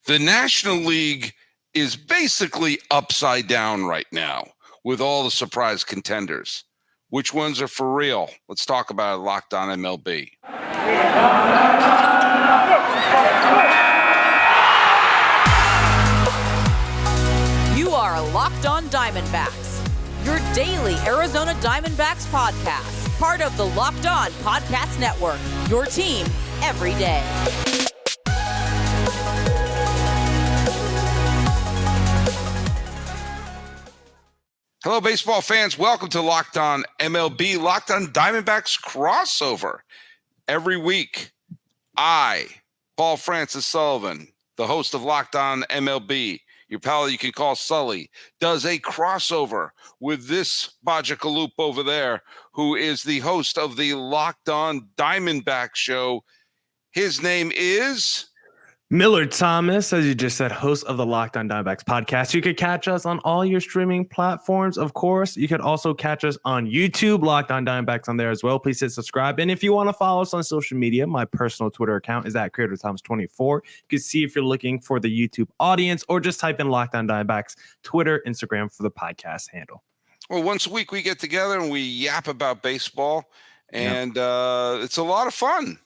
The National League is basically upside down right now with all the surprise contenders. Which ones are for real? Let's talk about it. Locked On MLB. You are Locked On Diamondbacks, your daily Arizona Diamondbacks podcast, part of the Locked On Podcast Network, your team every day. Hello, baseball fans. Welcome to Locked On MLB, Locked On Diamondbacks crossover. Every week, I, Paul Francis Sullivan, the host of Locked On MLB, your pal you can call Sully, does a crossover with this Bajakalup over there, who is the host of the Locked On Diamondbacks show. His name is Millard Thomas, as you just said, host of the Locked On Diamondbacks podcast. You could catch us on all your streaming platforms, of course. You could also catch us on YouTube, Locked On Diamondbacks on there as well. Please hit subscribe. And if you want to follow us on social media, my personal Twitter account is at CreatorThomas24. You can see if you're looking for the YouTube audience, or just type in Locked On Diamondbacks, Twitter, Instagram for the podcast handle. Well, once a week we get together and we yap about baseball, and it's a lot of fun.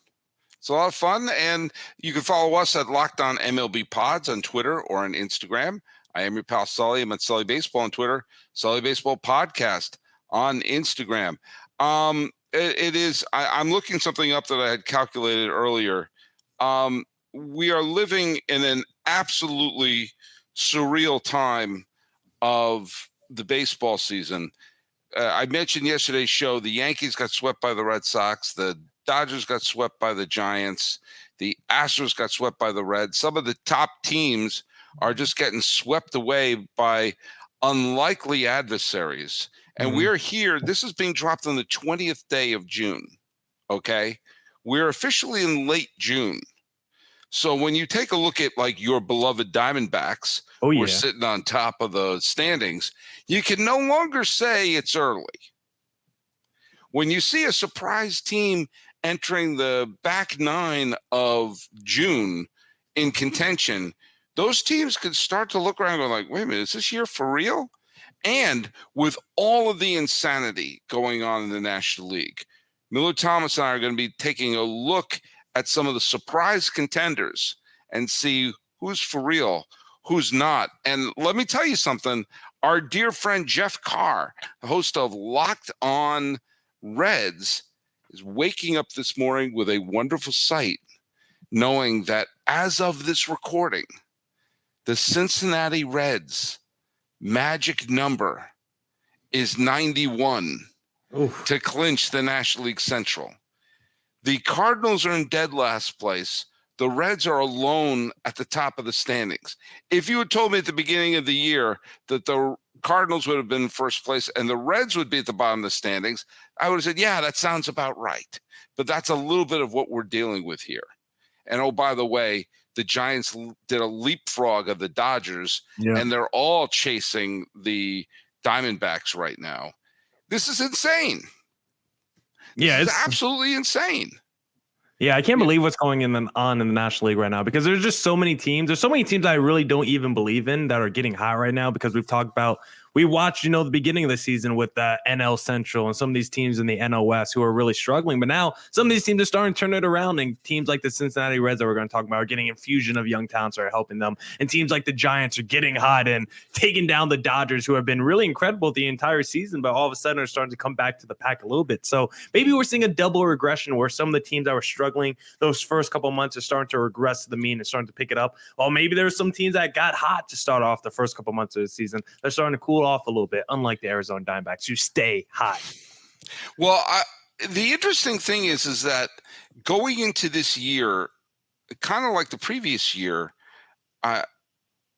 It's a lot of fun, and you can follow us at Locked On MLB Pods on Twitter or on Instagram. I am your pal Sully. I'm at Sully Baseball on Twitter, Sully Baseball Podcast on Instagram. I'm looking something up that I had calculated earlier. We are living in an absolutely surreal time of the baseball season. I mentioned yesterday's show, the Yankees got swept by the Red Sox. The Dodgers got swept by the Giants. The Astros got swept by the Reds. Some of the top teams are just getting swept away by unlikely adversaries. And we're here. This is being dropped on the 20th day of June. Okay. We're officially in late June. So when you take a look at like your beloved Diamondbacks, we're sitting on top of the standings, you can no longer say it's early. When you see a surprise team entering the back nine of June in contention, those teams could start to look around and go like, wait a minute, is this year for real? And with all of the insanity going on in the National League, Millard Thomas and I are going to be taking a look at some of the surprise contenders and see who's for real, who's not. And let me tell you something. Our dear friend Jeff Carr, the host of Locked On Reds, is waking up this morning with a wonderful sight, knowing that as of this recording, the Cincinnati Reds magic number is 91 to clinch the National League Central. The Cardinals are in dead last place. The Reds are alone at the top of the standings. If you had told me at the beginning of the year that the Cardinals would have been in first place and the Reds would be at the bottom of the standings, I would have said, yeah, that sounds about right. But that's a little bit of what we're dealing with here. And oh, by the way, the Giants did a leapfrog of the Dodgers, and they're all chasing the Diamondbacks right now. This is insane. It's absolutely insane. Yeah, I can't believe what's going on in the National League right now, because there's just so many teams. There's so many teams I really don't even believe in that are getting hot right now, because we watched, the beginning of the season with the NL Central and some of these teams in the NL West who are really struggling. But now some of these teams are starting to turn it around, and teams like the Cincinnati Reds that we're going to talk about are getting infusion of young talents that are helping them. And teams like the Giants are getting hot and taking down the Dodgers, who have been really incredible the entire season, but all of a sudden are starting to come back to the pack a little bit. So maybe we're seeing a double regression where some of the teams that were struggling those first couple of months are starting to regress to the mean and starting to pick it up. Well, maybe there were some teams that got hot to start off the first couple of months of the season. They're starting to cool off a little bit, unlike the Arizona Diamondbacks, who stay hot. Well, the interesting thing is that going into this year, kind of like the previous year,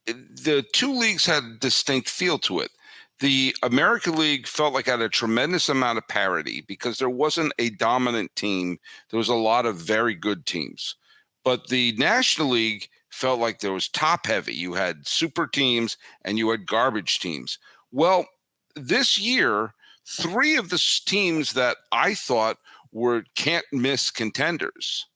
the two leagues had a distinct feel to it. The American League felt like it had a tremendous amount of parity because there wasn't a dominant team. There was a lot of very good teams. But the National League felt like there was top heavy. You had super teams and you had garbage teams. Well, this year, three of the teams that I thought were can't miss contenders,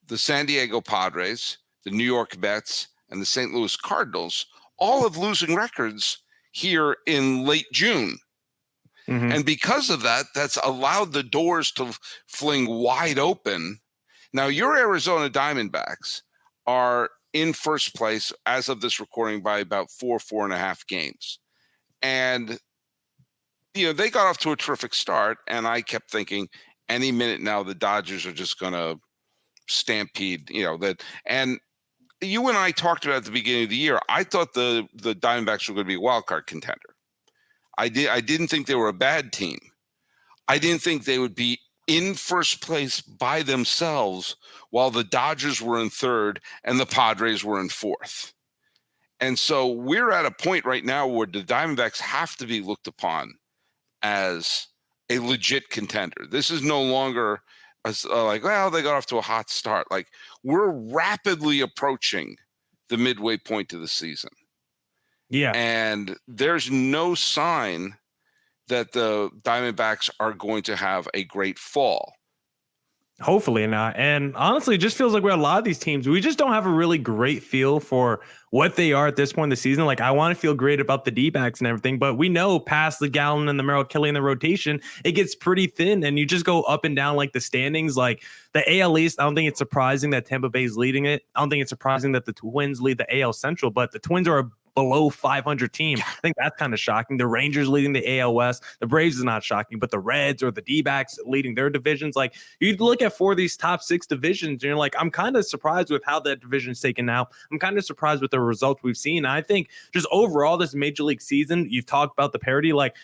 the San Diego Padres, the New York Mets, and the St. Louis Cardinals all have losing records here in late June. Mhm. And because of that, that's allowed the doors to fling wide open. Now, your Arizona Diamondbacks are in first place as of this recording by about 4.5 games. And, they got off to a terrific start. And I kept thinking any minute now, the Dodgers are just going to stampede, that. And you and I talked about at the beginning of the year, I thought the Diamondbacks were going to be a wild card contender. I didn't think they were a bad team. I didn't think they would be in first place by themselves while the Dodgers were in third and the Padres were in fourth. And so we're at a point right now where the Diamondbacks have to be looked upon as a legit contender. This is no longer like, well, they got off to a hot start. Like, we're rapidly approaching the midway point of the season. Yeah. And there's no sign that the Diamondbacks are going to have a great fall. Hopefully not. And honestly, it just feels like we're a lot of these teams, we just don't have a really great feel for what they are at this point in the season. Like, I want to feel great about the D-backs and everything, but we know past the Gallen and the Merrill Kelly in the rotation, it gets pretty thin and you just go up and down like the standings. Like the AL East, I don't think it's surprising that Tampa Bay is leading it. I don't think it's surprising that the Twins lead the AL Central, but the Twins are a below 500 team. I think that's kind of shocking. The Rangers leading the AL West. The Braves is not shocking, but the Reds or the D-backs leading their divisions. Like, you look at 4 of these top 6 divisions and you're like, I'm kind of surprised with how that division's taken now. I'm kind of surprised with the results we've seen. And I think just overall this major league season, you've talked about the parity, like,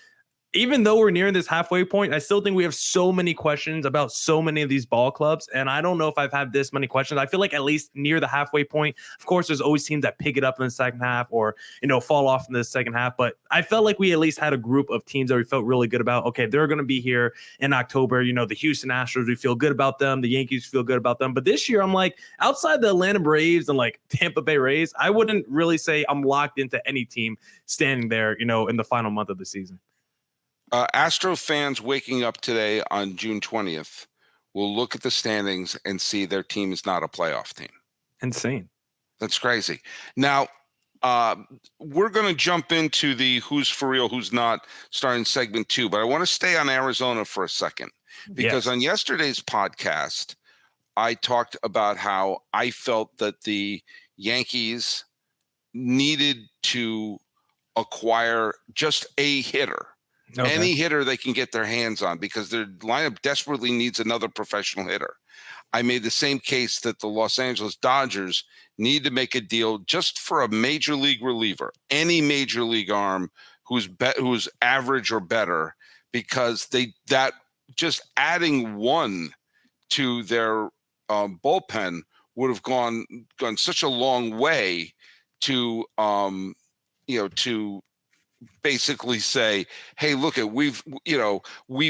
even though we're nearing this halfway point, I still think we have so many questions about so many of these ball clubs. And I don't know if I've had this many questions. I feel like at least near the halfway point, of course, there's always teams that pick it up in the second half or, fall off in the second half. But I felt like we at least had a group of teams that we felt really good about. Okay, they're going to be here in October. The Houston Astros, we feel good about them. The Yankees feel good about them. But this year, I'm like, outside the Atlanta Braves and like Tampa Bay Rays, I wouldn't really say I'm locked into any team standing there, in the final month of the season. Astro fans waking up today on June 20th will look at the standings and see their team is not a playoff team. Insane. That's crazy. Now, we're going to jump into the who's for real, who's not starting segment 2, but I want to stay on Arizona for a second because on yesterday's podcast, I talked about how I felt that the Yankees needed to acquire just a hitter. Okay. Any hitter they can get their hands on because their lineup desperately needs another professional hitter. I made the same case that the Los Angeles Dodgers need to make a deal just for a major league reliever, any major league arm who's average or better, because that just adding one to their bullpen would have gone such a long way to to basically say, hey, look, we've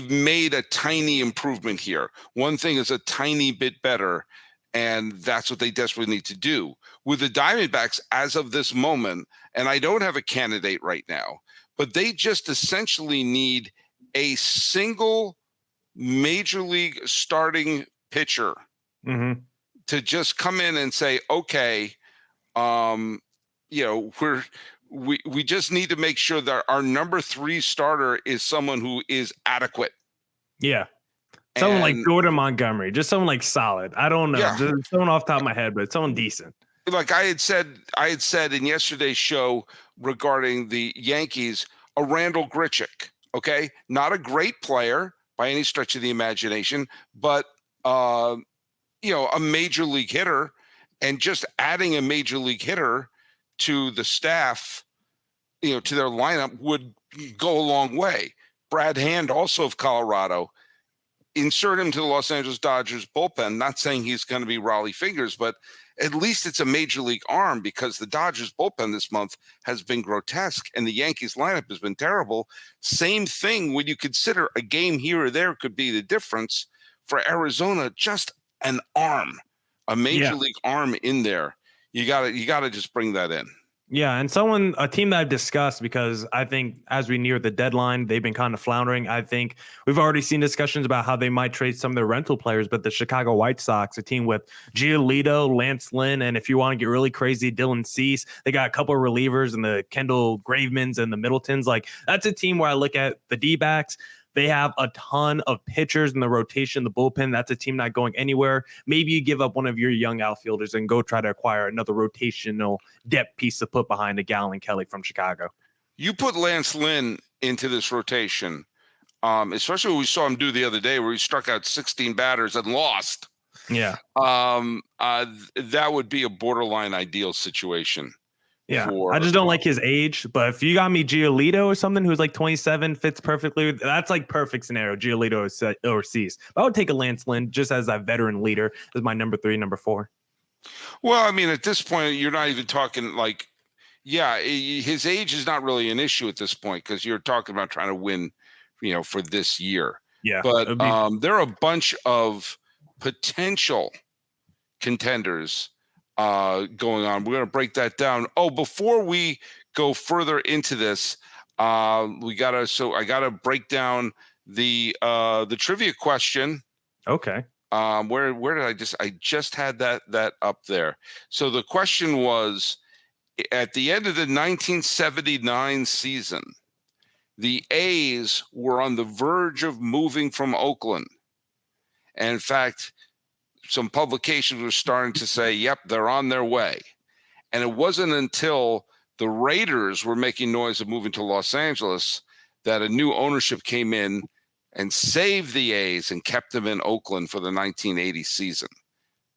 made a tiny improvement here. One thing is a tiny bit better, and that's what they desperately need to do. With the Diamondbacks as of this moment, and I don't have a candidate right now, but they just essentially need a single major league starting pitcher to just come in and say, okay, we just need to make sure that our number 3 starter is someone who is adequate. Yeah. Someone like Jordan Montgomery, just someone like solid. I don't know. Yeah. Just someone off the top of my head, but someone decent. Like I had said in yesterday's show regarding the Yankees, a Randall Grichuk, okay? Not a great player by any stretch of the imagination, but a major league hitter, and just adding a major league hitter to the staff, to their lineup would go a long way. Brad Hand, also of Colorado, insert him to the Los Angeles Dodgers bullpen. Not saying he's going to be Raleigh Fingers, but at least it's a major league arm, because the Dodgers bullpen this month has been grotesque and the Yankees lineup has been terrible. Same thing when you consider a game here or there could be the difference. For Arizona, just an arm, a major league arm in there. You gotta just bring that in. Yeah, and a team that I've discussed, because I think as we near the deadline, they've been kind of floundering. I think we've already seen discussions about how they might trade some of their rental players, but the Chicago White Sox, a team with Giolito, Lance Lynn, and if you want to get really crazy, Dylan Cease, they got a couple of relievers and the Kendall Gravemans and the Middletons. Like, that's a team where I look at the D-backs. They have a ton of pitchers in the rotation, the bullpen. That's a team not going anywhere. Maybe you give up one of your young outfielders and go try to acquire another rotational depth piece to put behind a Gallon Kelly from Chicago. You put Lance Lynn into this rotation, especially what we saw him do the other day where he struck out 16 batters and lost. Yeah. That would be a borderline ideal situation. Yeah, I just don't like his age. But if you got me Giolito or something who's like 27, fits perfectly, that's like perfect scenario, Giolito or Cease. But I would take a Lance Lynn just as a veteran leader as my number 3, number 4. Well, I mean, at this point, you're not even talking like, yeah, his age is not really an issue at this point because you're talking about trying to win, for this year. Yeah. But there are a bunch of potential contenders going on. We're going to break that down. Oh, before we go further into this, I gotta break down the trivia question. Okay. Where did I just had that up there. So the question was, at the end of the 1979 season, the A's were on the verge of moving from Oakland. And in fact, some publications were starting to say, yep, they're on their way. And it wasn't until the Raiders were making noise of moving to Los Angeles that a new ownership came in and saved the A's and kept them in Oakland for the 1980 season.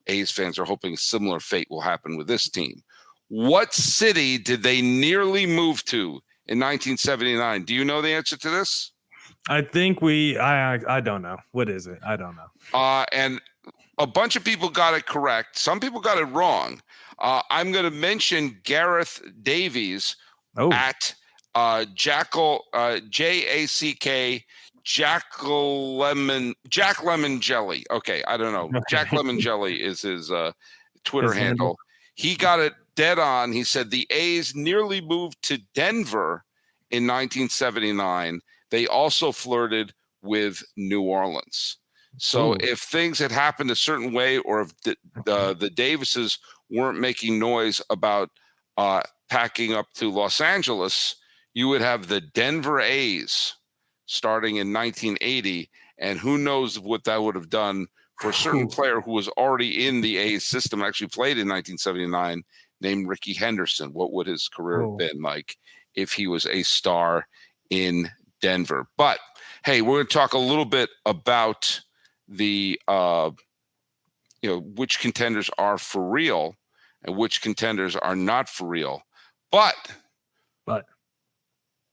A's fans are hoping a similar fate will happen with this team. What city did they nearly move to in 1979? Do you know the answer to this? I think I don't know. What is it? I don't know. And a bunch of people got it correct. Some people got it wrong. I'm going to mention Gareth Davies at Jackal, Jack Lemon Jelly. Okay, I don't know. Jack Lemon Jelly is his Twitter handle. He got it dead on. He said the A's nearly moved to Denver in 1979. They also flirted with New Orleans. So if things had happened a certain way, or if the Davises weren't making noise about packing up to Los Angeles, you would have the Denver A's starting in 1980. And who knows what that would have done for a certain player who was already in the A's system, actually played in 1979, named Ricky Henderson. What would his career have been like if he was a star in Denver? But hey, we're going to talk a little bit about the which contenders are for real and which contenders are not for real. But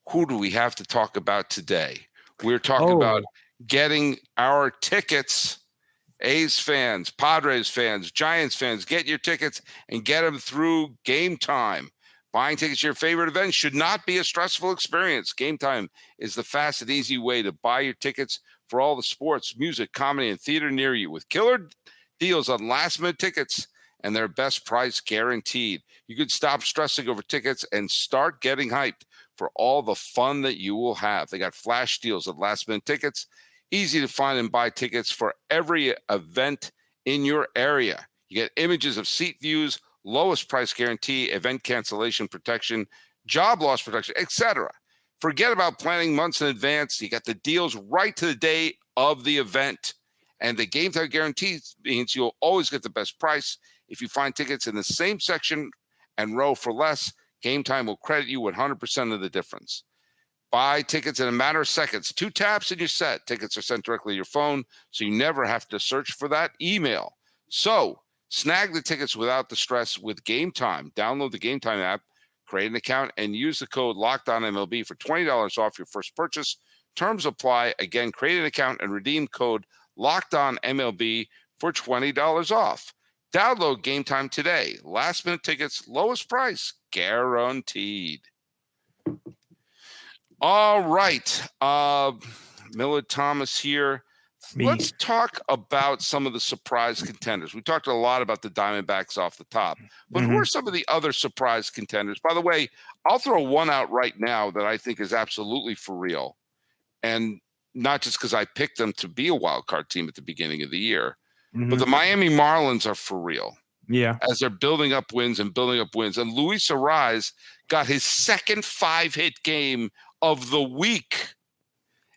who do we have to talk about today? We're talking about getting our tickets. A's fans, Padres fans, Giants fans, get your tickets and get them through Game Time. Buying tickets to your favorite event should not be a stressful experience. Game Time is the fast and easy way to buy your tickets for all the sports, music, comedy, and theater near you, with killer deals on last-minute tickets and their best price guaranteed. You can stop stressing over tickets and start getting hyped for all the fun that you will have. They got flash deals on last-minute tickets, easy to find and buy tickets for every event in your area. You get images of seat views, lowest price guarantee, event cancellation protection, job loss protection, etc. Forget about planning months in advance. You got the deals right to the day of the event. And the Game Time guarantee means you'll always get the best price. If you find tickets in the same section and row for less, Game Time will credit you 100% of the difference. Buy tickets in a matter of seconds. 2 taps and you're set. Tickets are sent directly to your phone, so you never have to search for that email. So snag the tickets without the stress with Game Time. Download the Game Time app, create an account, and use the code LOCKEDONMLB for $20 off your first purchase. Terms apply. Again, create an account and redeem code LOCKEDONMLB for $20 off. Download Game Time today. Last minute tickets, lowest price, guaranteed. All right. Millard Thomas here. let's talk about some of the surprise contenders. We talked a lot about the Diamondbacks off the top, but who are some of the other surprise contenders? By the way, I'll throw one out right now that I think is absolutely for real, and not just because I picked them to be a wild card team at the beginning of the year, but the Miami Marlins are for real. Yeah, as they're building up wins and building up wins. And Luis Ariz got his second 5-hit game of the week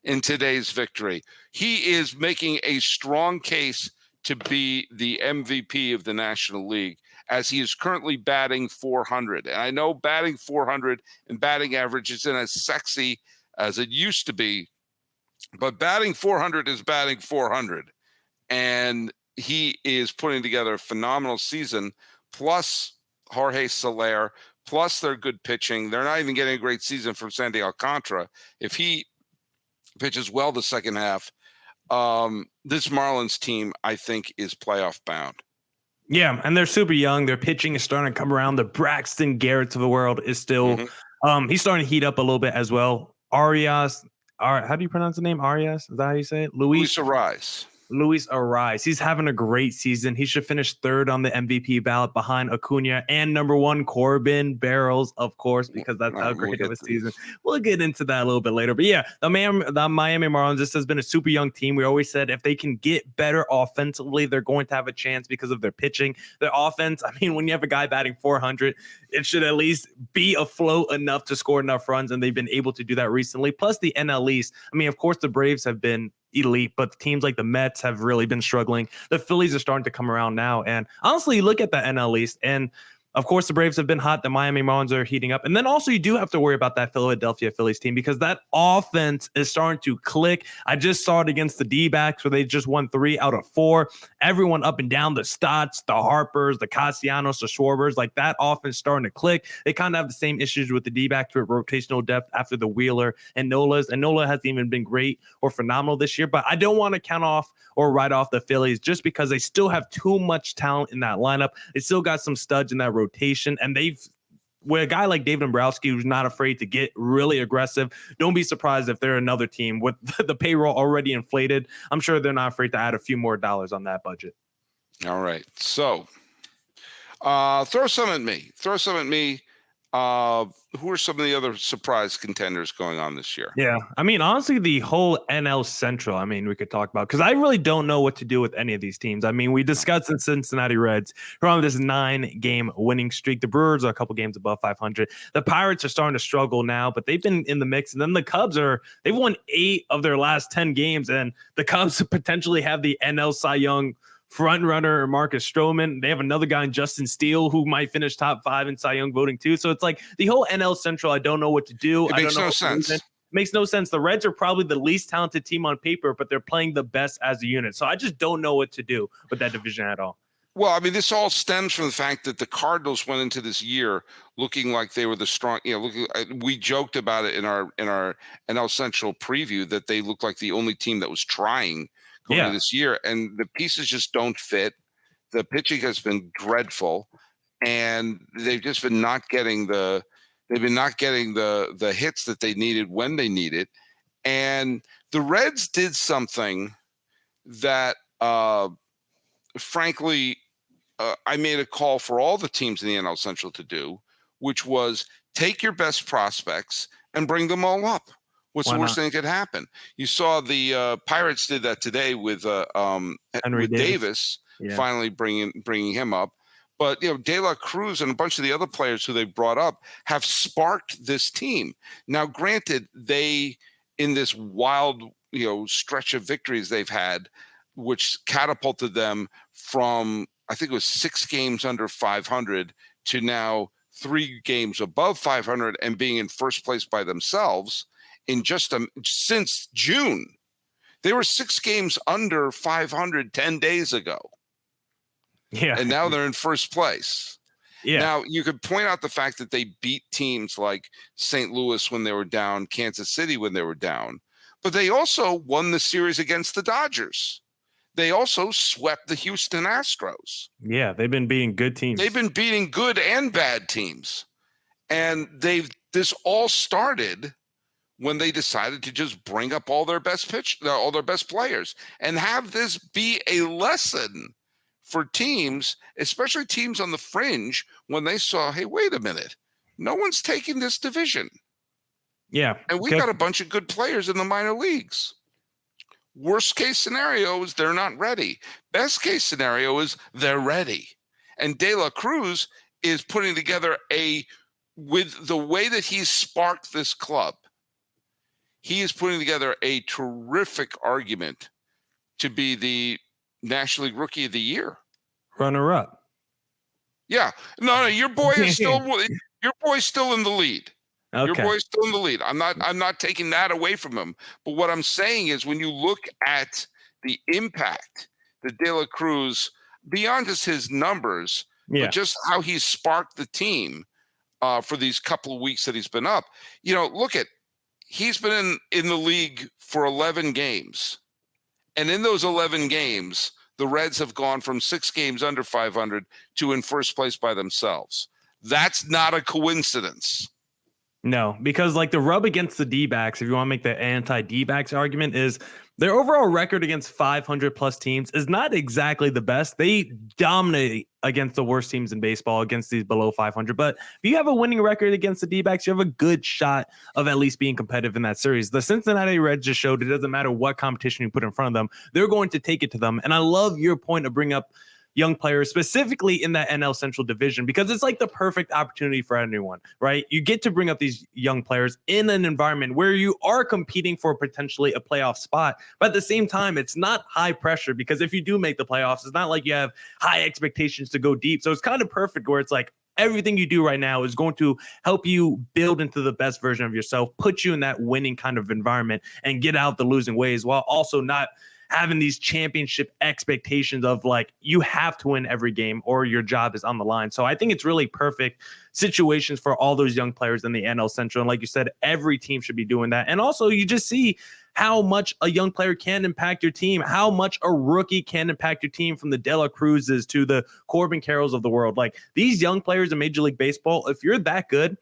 in today's victory. He is making a strong case to be the MVP of the National League, as he is currently batting 400. And I know batting 400 and batting average isn't as sexy as it used to be, but batting 400 is batting 400. And he is putting together a phenomenal season, plus Jorge Soler, plus their good pitching. They're not even getting a great season from Sandy Alcantara. If he pitches well the second half, this Marlins team, I think, is playoff bound. Yeah, and they're super young. Their pitching is starting to come around. The Braxton Garretts of the world is still he's starting to heat up a little bit as well. Arias, how do you pronounce the name? Arias? Is that how you say it? Luis Ariz. Luis Ariz. He's having a great season. He should finish third on the MVP ballot behind Acuna and number one Corbin Barrels, of course, because that's how great of a season. We'll get into that a little bit later. But yeah, the Miami Marlins, this has been a super young team. We always said if they can get better offensively, they're going to have a chance because of their pitching. Their offense, I mean, when you have a guy batting 400, it should at least be afloat enough to score enough runs, and they've been able to do that recently. Plus the NL East. I mean, of course, the Braves have been elite, but teams like the Mets have really been struggling. The Phillies are starting to come around now. And honestly, you look at the NL East, and of course, the Braves have been hot. The Miami Marlins are heating up. And then also you do have to worry about that Philadelphia Phillies team, because that offense is starting to click. I just saw it against the D-backs where they just won 3 out of 4. Everyone up and down, the Stotts, the Harpers, the Castellanos, the Schwarbers, like that offense starting to click. They kind of have the same issues with the D-backs with rotational depth after the Wheeler and Nolas. And Nola hasn't even been great or phenomenal this year, but I don't want to count off or write off the Phillies just because they still have too much talent in that lineup. They still got some studs in that rotation, and with a guy like David Dombrowski, who's not afraid to get really aggressive, don't be surprised if they're another team with the payroll already inflated. I'm sure they're not afraid to add a few more dollars on that budget. All right. So throw some at me. Who are some of the other surprise contenders going on this year? Yeah, I mean, honestly, the whole NL Central, I mean, we could talk about, because I really don't know what to do with any of these teams. I mean, we discussed the Cincinnati Reds, who are on this 9-game winning streak. The Brewers are a couple games above 500. The Pirates are starting to struggle now, but they've been in the mix. And then the Cubs they've won 8 of their last 10 games, and the Cubs potentially have the NL Cy Young front runner Marcus Stroman. They have another guy in Justin Steele who might finish top 5 in Cy Young voting too. So it's like the whole NL Central, I don't know what to do. It makes no sense. It makes no sense. The Reds are probably the least talented team on paper, but they're playing the best as a unit. So I just don't know what to do with that division at all. Well, I mean, this all stems from the fact that the Cardinals went into this year looking like they were the strong. We joked about it in our NL Central preview that they looked like the only team that was trying going into this year, and the pieces just don't fit. The pitching has been dreadful, and they've just been not getting the hits that they needed when they needed. And the Reds did something that, frankly, I made a call for all the teams in the NL Central to do, which was take your best prospects and bring them all up. What's the worst thing that could happen? You saw the Pirates did that today with Davis finally bringing him up. But De La Cruz and a bunch of the other players who they brought up have sparked this team. Now, granted, they in this wild stretch of victories they've had, which catapulted them from I think it was 6 games under 500 to now 3 games above 500 and being in first place by themselves. In since June, they were 6 games under 500 10 days ago. Yeah. And now they're in first place. Yeah. Now you could point out the fact that they beat teams like St. Louis when they were down, Kansas City when they were down, but they also won the series against the Dodgers. They also swept the Houston Astros. Yeah. They've been beating good teams. They've been beating good and bad teams. And this all started when they decided to just bring up all their best players, and have this be a lesson for teams, especially teams on the fringe, when they saw, hey, wait a minute, no one's taking this division. Yeah. And we got a bunch of good players in the minor leagues. Worst case scenario is they're not ready. Best case scenario is they're ready. And De La Cruz is putting together with the way that he's sparked this club, he is putting together a terrific argument to be the National League Rookie of the Year. Runner up. Yeah. No, your boy is still in the lead. Okay. Your boy's still in the lead. I'm not taking that away from him. But what I'm saying is, when you look at the impact that De La Cruz, beyond just his numbers, but just how he's sparked the team for these couple of weeks that he's been up. He's been in the league for 11 games. And in those 11 games, the Reds have gone from 6 games under 500 to in first place by themselves. That's not a coincidence. No, because like the rub against the D-backs, if you want to make the anti-D-backs argument, is their overall record against 500 plus teams is not exactly the best. They dominate against the worst teams in baseball, against these below 500. But if you have a winning record against the D-backs, you have a good shot of at least being competitive in that series. The Cincinnati Reds just showed it doesn't matter what competition you put in front of them, they're going to take it to them. And I love your point of bringing up young players, specifically in that NL Central division, because it's like the perfect opportunity for anyone, right? You get to bring up these young players in an environment where you are competing for potentially a playoff spot, but at the same time, it's not high pressure, because if you do make the playoffs, it's not like you have high expectations to go deep. So it's kind of perfect where it's like everything you do right now is going to help you build into the best version of yourself, put you in that winning kind of environment, and get out the losing ways, while also not having these championship expectations of like, you have to win every game or your job is on the line. So I think it's really perfect situations for all those young players in the NL Central. And like you said, every team should be doing that. And also you just see how much a young player can impact your team, how much a rookie can impact your team, from the De La Cruzes to the Corbin Carrolls of the world. Like, these young players in Major League Baseball, if you're that good,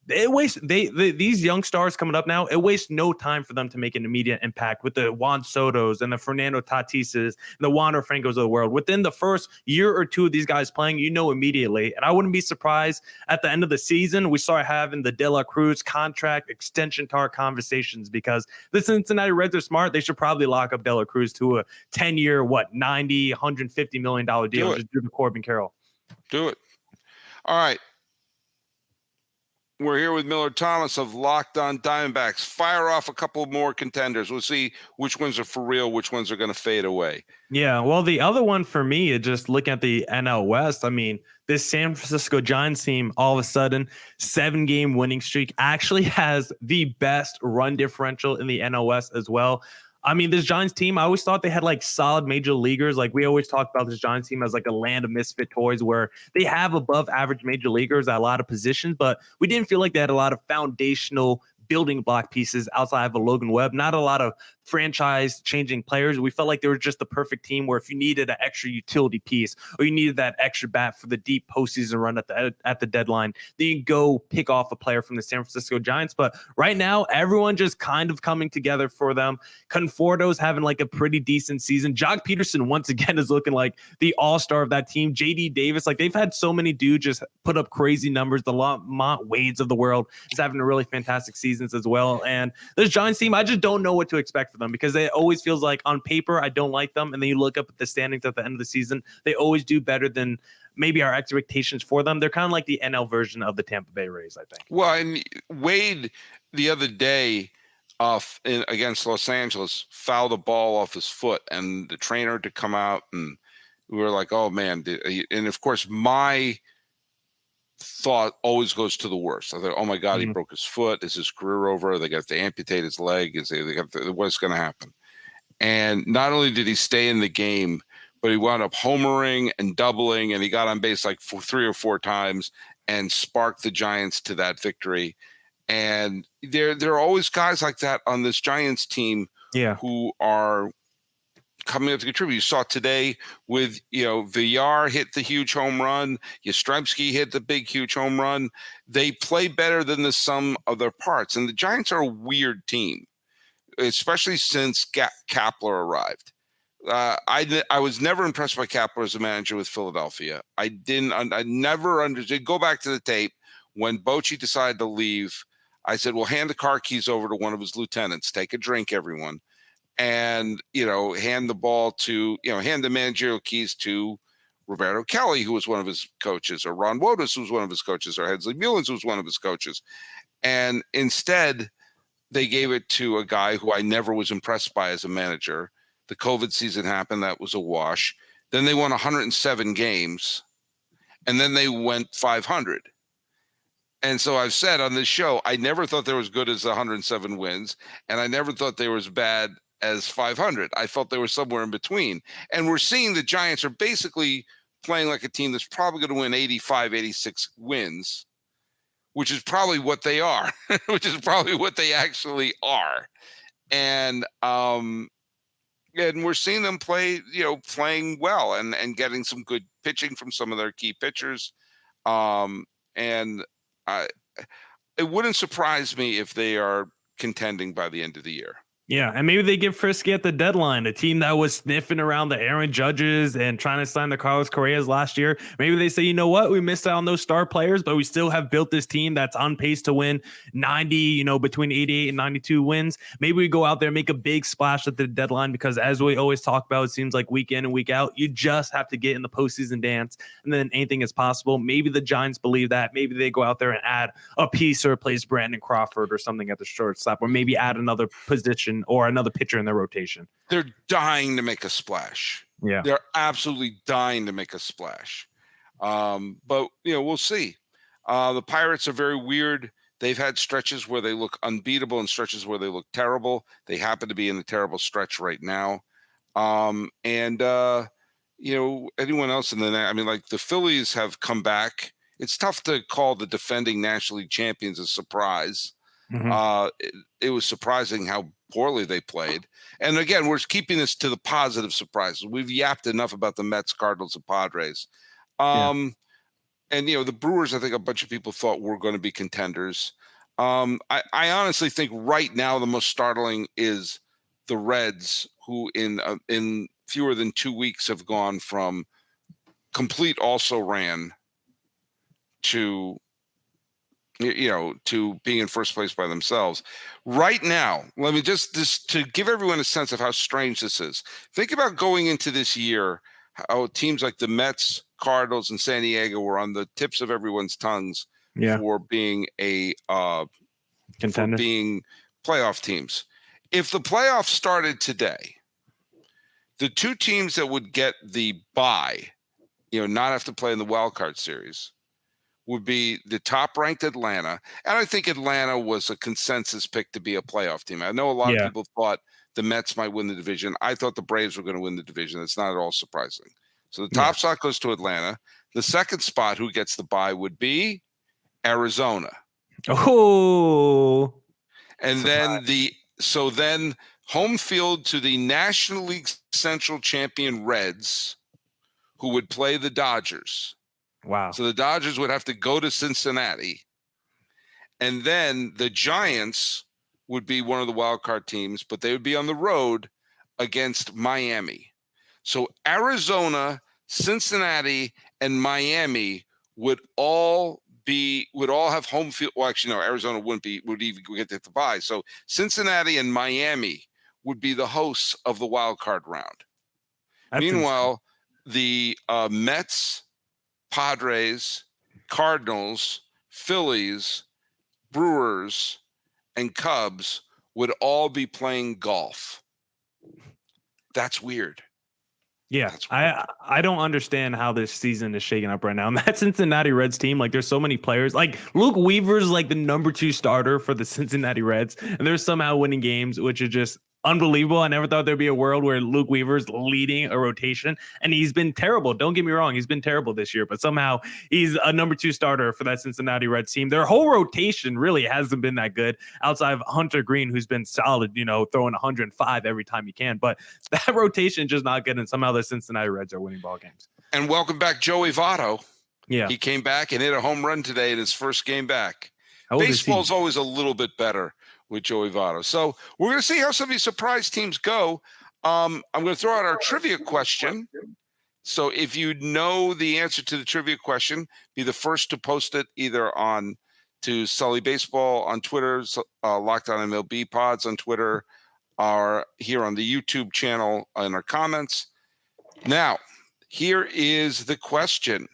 these young stars coming up now, it wastes no time for them to make an immediate impact with the Juan Sotos and the Fernando Tatises and the Wander Francos of the world. Within the first year or two of these guys playing, immediately. And I wouldn't be surprised at the end of the season, we start having the De La Cruz contract extension conversations, because the Cincinnati Reds are smart. They should probably lock up De La Cruz to a 10-year, $90, $150 million deal just due to Corbin Carroll. Do it. All right. We're here with Miller Thomas of Locked On Diamondbacks. Fire off a couple more contenders. We'll see which ones are for real, which ones are going to fade away. Yeah, well, the other one for me is just looking at the NL West. I mean, this San Francisco Giants team, all of a sudden, 7-game winning streak, actually has the best run differential in the NL West as well. I mean, this Giants team, I always thought they had like solid major leaguers. Like, we always talk about this Giants team as like a land of misfit toys, where they have above average major leaguers at a lot of positions, but we didn't feel like they had a lot of foundational building block pieces outside of a Logan Webb, not a lot of franchise changing players. We felt like they were just the perfect team where if you needed an extra utility piece or you needed that extra bat for the deep postseason run at the deadline, then you go pick off a player from the San Francisco Giants. But right now, everyone just kind of coming together for them. Conforto's having like a pretty decent season. Jock Peterson once again is looking like the all-star of that team. JD Davis, like, they've had so many dudes just put up crazy numbers. The Lamont Wades of the world is having a really fantastic seasons as well. And this Giants team, I just don't know what to expect for them, because it always feels like on paper I don't like them, and then you look up at the standings at the end of the season, they always do better than maybe our expectations for them. They're kind of like the NL version of the Tampa Bay Rays, I think. Well, and Wade the other day against Los Angeles fouled the ball off his foot, and the trainer to come out, and we were like, oh man. And of course, my thought always goes to the worst. I thought, oh my God, he broke his foot. Is his career over? They got to amputate his leg. What's going to happen? And not only did he stay in the game, but he wound up homering and doubling, and he got on base like 3 or 4 times and sparked the Giants to that victory. And there are always guys like that on this Giants team who are coming up to contribute. You saw today with, Villar hit the huge home run. Yastrzemski hit the big, huge home run. They play better than the sum of their parts. And the Giants are a weird team, especially since Kapler arrived. I was never impressed by Kapler as a manager with Philadelphia. I never understood. Go back to the tape when Bochy decided to leave. I said, well, hand the car keys over to one of his lieutenants. Take a drink, everyone. And, hand the managerial keys to Roberto Kelly, who was one of his coaches, or Ron Wotus, who was one of his coaches, or Hensley Mullins, who was one of his coaches. And instead, they gave it to a guy who I never was impressed by as a manager. The COVID season happened. That was a wash. Then they won 107 games, and then they went 500. And so I've said on this show, I never thought they were as good as 107 wins, and I never thought they were as bad as 500. I felt they were somewhere in between. And we're seeing the Giants are basically playing like a team that's probably going to win 85, 86 wins, which is probably what they are, which is probably what they actually are. And we're seeing them play, playing well and getting some good pitching from some of their key pitchers. It wouldn't surprise me if they are contending by the end of the year. Yeah, and maybe they get frisky at the deadline. A team that was sniffing around the Aaron Judges and trying to sign the Carlos Correas last year. Maybe they say, you know what, we missed out on those star players, but we still have built this team that's on pace to win 90, between 88 and 92 wins. Maybe we go out there and make a big splash at the deadline because, as we always talk about, it seems like week in and week out, you just have to get in the postseason dance, and then anything is possible. Maybe the Giants believe that. Maybe they go out there and add a piece or replace Brandon Crawford or something at the shortstop, or maybe add another position or another pitcher in their rotation. They're dying to make a splash. Yeah. They're absolutely dying to make a splash. But we'll see. The Pirates are very weird. They've had stretches where they look unbeatable and stretches where they look terrible. They happen to be in a terrible stretch right now. Anyone else in the the Phillies have come back. It's tough to call the defending National League champions a surprise. Mm-hmm. It was surprising how poorly they played. And again, we're keeping this to the positive surprises. We've yapped enough about the Mets, Cardinals, and Padres. And, the Brewers, I think a bunch of people thought were going to be contenders. I honestly think right now the most startling is the Reds, who in fewer than 2 weeks have gone from complete also-ran to being in first place by themselves. Right now, let me just to give everyone a sense of how strange this is. Think about going into this year, how teams like the Mets, Cardinals, and San Diego were on the tips of everyone's tongues for being contender, for being playoff teams. If the playoffs started today, the two teams that would get the bye, not have to play in the wild card series, would be the top-ranked Atlanta. And I think Atlanta was a consensus pick to be a playoff team. I know a lot of people thought the Mets might win the division. I thought the Braves were going to win the division. That's not at all surprising. So the top spot goes to Atlanta. The second spot, who gets the bye, would be Arizona. Oh. And then home field to the National League Central champion Reds, who would play the Dodgers. Wow. So the Dodgers would have to go to Cincinnati. And then the Giants would be one of the wild card teams, but they would be on the road against Miami. So Arizona, Cincinnati, and Miami would all have home field. Well, actually, no, Arizona would even get the bye. So Cincinnati and Miami would be the hosts of the wild card round. Meanwhile, the Mets, Padres, Cardinals, Phillies, Brewers, and Cubs would all be playing golf. That's weird. Yeah, I don't understand how this season is shaking up right now. And that Cincinnati Reds team, there's so many players. Luke Weaver's the number 2 starter for the Cincinnati Reds, and they're somehow winning games, which is just unbelievable. I never thought there'd be a world where Luke Weaver's leading a rotation, and he's been terrible. Don't get me wrong, he's been terrible this year, but somehow he's a number 2 starter for that Cincinnati Reds team. Their whole rotation really hasn't been that good outside of Hunter Green, who's been solid, throwing 105 every time he can. But that rotation is just not good, and somehow the Cincinnati Reds are winning ball games. And welcome back, Joey Votto. Yeah. He came back and hit a home run today in his first game back. How old is he? Baseball's always a little bit better with Joey Votto. So we're going to see how some of these surprise teams go. I'm going to throw out our trivia question. So if you know the answer to the trivia question, be the first to post it either on to Sully Baseball on Twitter, Locked On MLB Pods on Twitter, or here on the YouTube channel in our comments. Now, here is the question.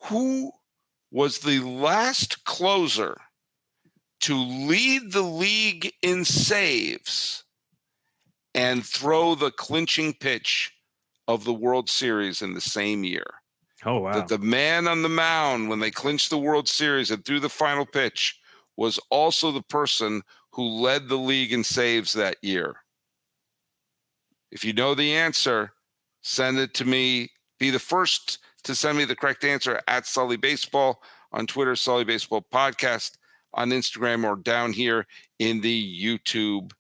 Who was the last closer to lead the league in saves and throw the clinching pitch of the World Series in the same year? Oh, wow. That the man on the mound when they clinched the World Series and threw the final pitch was also the person who led the league in saves that year. If you know the answer, send it to me. Be the first to send me the correct answer at Sully Baseball on Twitter, Sully Baseball Podcast on Instagram, or down here in the YouTube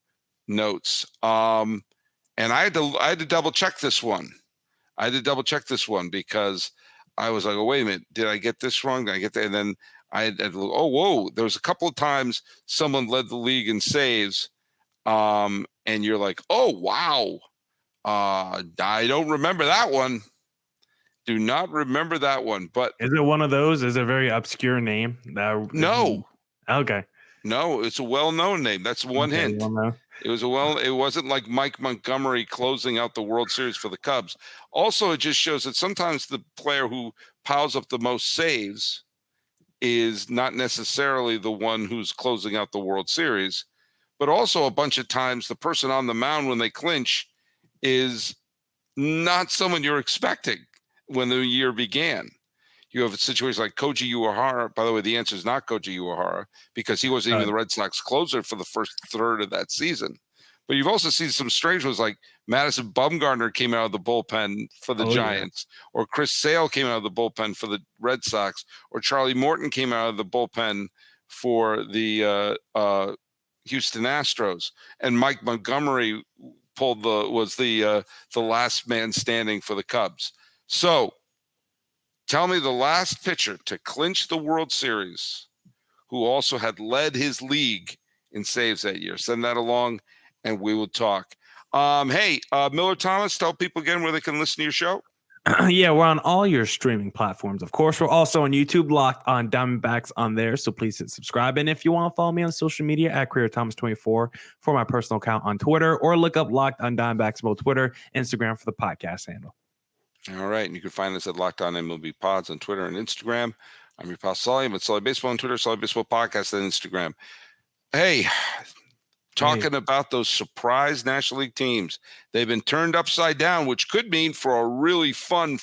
notes. And I had to double check this one. Because I was like, oh, wait a minute, did I get this wrong? Did I get that? And then I had to look, oh, whoa, there was a couple of times someone led the league in saves. And you're like, oh, wow. I don't remember that one. Do not remember that one. But is it one of those? Is it a very obscure name? No. Okay. No, it's a well-known name. That's one hint. It wasn't like Mike Montgomery closing out the World Series for the Cubs. Also, it just shows that sometimes the player who piles up the most saves is not necessarily the one who's closing out the World Series, but also a bunch of times the person on the mound when they clinch is not someone you're expecting when the year began. You have a situation like Koji Uehara. By the way, the answer is not Koji Uehara because he wasn't even the Red Sox closer for the first third of that season. But you've also seen some strange ones like Madison Bumgarner came out of the bullpen for the Giants, or Chris Sale came out of the bullpen for the Red Sox, or Charlie Morton came out of the bullpen for the Houston Astros, and Mike Montgomery was the last man standing for the Cubs. So tell me the last pitcher to clinch the World Series who also had led his league in saves that year. Send that along and we will talk. Hey, Miller Thomas, tell people again where they can listen to your show. Yeah, we're on all your streaming platforms. Of course, we're also on YouTube, Locked On Diamondbacks on there. So please hit subscribe. And if you want to follow me on social media at CareerThomas24 for my personal account on Twitter, or look up Locked On Diamondbacks on both Twitter, Instagram for the podcast handle. All right. And you can find us at Locked On MLB Pods on Twitter and Instagram. I'm your pal Sully. I'm at Sully Baseball on Twitter, Sully Baseball Podcast on Instagram. Hey, talking about those surprise National League teams. They've been turned upside down, which could mean for a really fun